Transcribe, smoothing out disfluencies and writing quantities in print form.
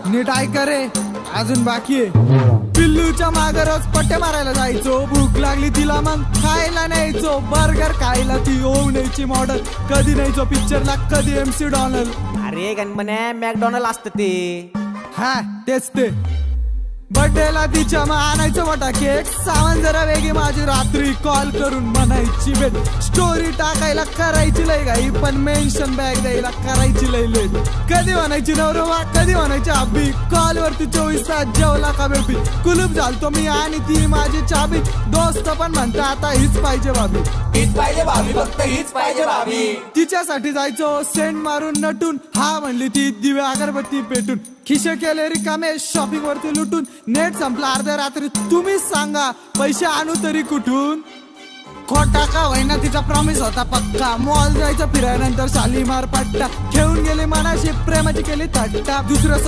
नीट ऐका रे, अजून बाकी आहे। पिल्लूच्या मागे रोज पट्टे मारायला जायचो, भूक लागली तिला मग खायला न्यायचो, बर्गर खायला ती होऊ न्यायची मॉडल, कधी न्यायचो पिक्चरला, कधी MC डॉनल्ड। अरे गणपण्या मॅकडॉनल्ड असतं ते। हा तेच ते। बर्थडेला तिच्या मग आणायचं मोठा केक, सामान जरा वेगळी माझी, रात्री कॉल करून म्हणायची भेट, स्टोरी टाकायला करायची लय घाई, पण मेन्शन बॅग द्यायला करायची लय लेट, कधी म्हणायची नवरोबा, कधी म्हणायची अब्बी, कॉल वरती 24 तास जेवला का बेबी, कुलूप झालतो मी आणि ती माझी चाबी, दोस्त पण म्हणता आता हीच पाहिजे भाभी, हीच पाहिजे भाभी, फक्त हीच पाहिजे भाभी। तिच्यासाठी जायचो सेंट मारून नटून, हा म्हणली ती दिव्या अगरबत्ती पेटून, खिशे केले रिकामे शॉपिंग वरती लुटून, नेट संपला अर्ध्या रात्री, तुम्हीच सांगा पैसे आणू तरी कुठून, खोटा का होईना तिचा प्रॉमिस होता पक्का, मॉल जायचं फिरायनंतर शालीमार पट्टा, खेळून गेली मनाशी प्रेमाची केली थट्टा, दुसरं